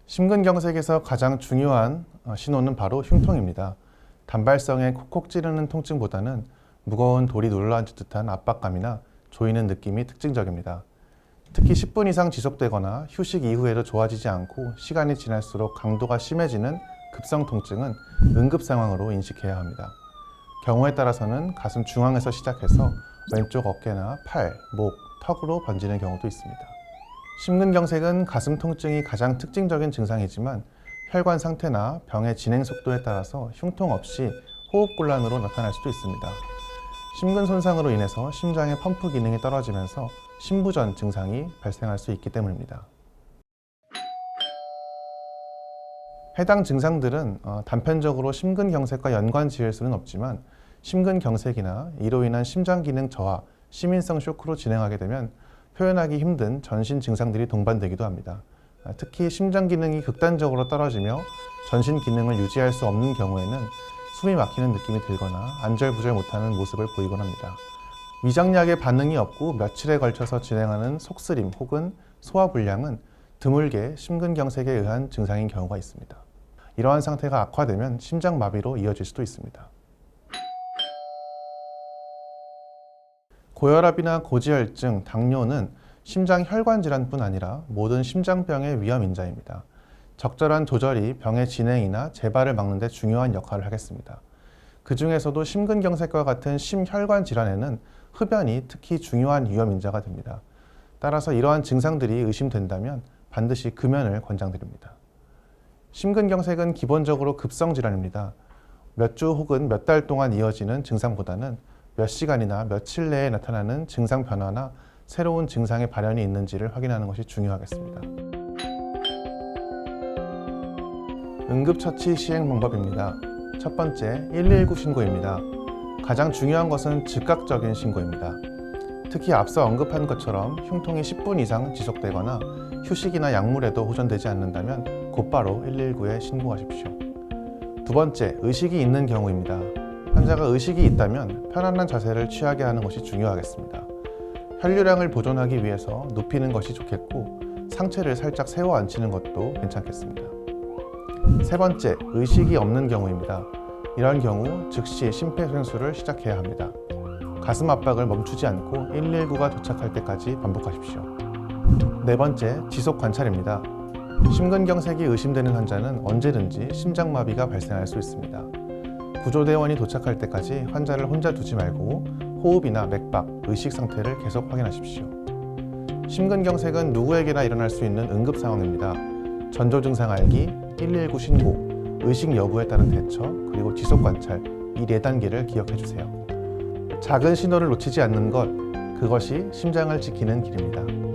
심근경색에서 가장 중요한 신호는 바로 흉통입니다. 단발성의 콕콕 찌르는 통증보다는 무거운 돌이 눌러앉은 듯한 압박감이나 조이는 느낌이 특징적입니다. 특히 10분 이상 지속되거나 휴식 이후에도 좋아지지 않고 시간이 지날수록 강도가 심해지는 급성 통증은 응급 상황으로 인식해야 합니다. 경우에 따라서는 가슴 중앙에서 시작해서 왼쪽 어깨나 팔, 목, 턱으로 번지는 경우도 있습니다. 심근경색은 가슴 통증이 가장 특징적인 증상이지만 혈관 상태나 병의 진행 속도에 따라서 흉통 없이 호흡곤란으로 나타날 수도 있습니다. 심근 손상으로 인해서 심장의 펌프 기능이 떨어지면서 심부전 증상이 발생할 수 있기 때문입니다. 해당 증상들은 단편적으로 심근경색과 연관 지을 수는 없지만 심근경색이나 이로 인한 심장기능 저하, 심인성 쇼크로 진행하게 되면 표현하기 힘든 전신 증상들이 동반되기도 합니다. 특히 심장 기능이 극단적으로 떨어지며 전신 기능을 유지할 수 없는 경우에는 숨이 막히는 느낌이 들거나 안절부절 못하는 모습을 보이곤 합니다. 위장약에 반응이 없고 며칠에 걸쳐서 진행하는 속쓰림 혹은 소화불량은 드물게 심근경색에 의한 증상인 경우가 있습니다. 이러한 상태가 악화되면 심장마비로 이어질 수도 있습니다. 고혈압이나 고지혈증, 당뇨는 심장 혈관 질환뿐 아니라 모든 심장병의 위험 인자입니다. 적절한 조절이 병의 진행이나 재발을 막는 데 중요한 역할을 하겠습니다. 그 중에서도 심근경색과 같은 심혈관 질환에는 흡연이 특히 중요한 위험 인자가 됩니다. 따라서 이러한 증상들이 의심된다면 반드시 금연을 권장드립니다. 심근경색은 기본적으로 급성 질환입니다. 몇 주 혹은 몇 달 동안 이어지는 증상보다는 몇 시간이나 며칠 내에 나타나는 증상 변화나 새로운 증상의 발현이 있는지를 확인하는 것이 중요하겠습니다. 응급처치 시행 방법입니다. 첫 번째, 119 신고입니다. 가장 중요한 것은 즉각적인 신고입니다. 특히 앞서 언급한 것처럼 흉통이 10분 이상 지속되거나 휴식이나 약물에도 호전되지 않는다면 곧바로 119에 신고하십시오. 두 번째, 의식이 있는 경우입니다. 환자가 의식이 있다면 편안한 자세를 취하게 하는 것이 중요하겠습니다. 혈류량을 보존하기 위해서 눕히는 것이 좋겠고 상체를 살짝 세워 앉히는 것도 괜찮겠습니다. 세 번째, 의식이 없는 경우입니다. 이런 경우 즉시 심폐소생술을 시작해야 합니다. 가슴 압박을 멈추지 않고 119가 도착할 때까지 반복하십시오. 네 번째, 지속 관찰입니다. 심근경색이 의심되는 환자는 언제든지 심장마비가 발생할 수 있습니다. 구조대원이 도착할 때까지 환자를 혼자 두지 말고 호흡이나 맥박, 의식 상태를 계속 확인하십시오. 심근경색은 누구에게나 일어날 수 있는 응급 상황입니다. 전조 증상 알기, 119 신고, 의식 여부에 따른 대처, 그리고 지속 관찰, 이 4단계를 기억해 주세요. 작은 신호를 놓치지 않는 것, 그것이 심장을 지키는 길입니다.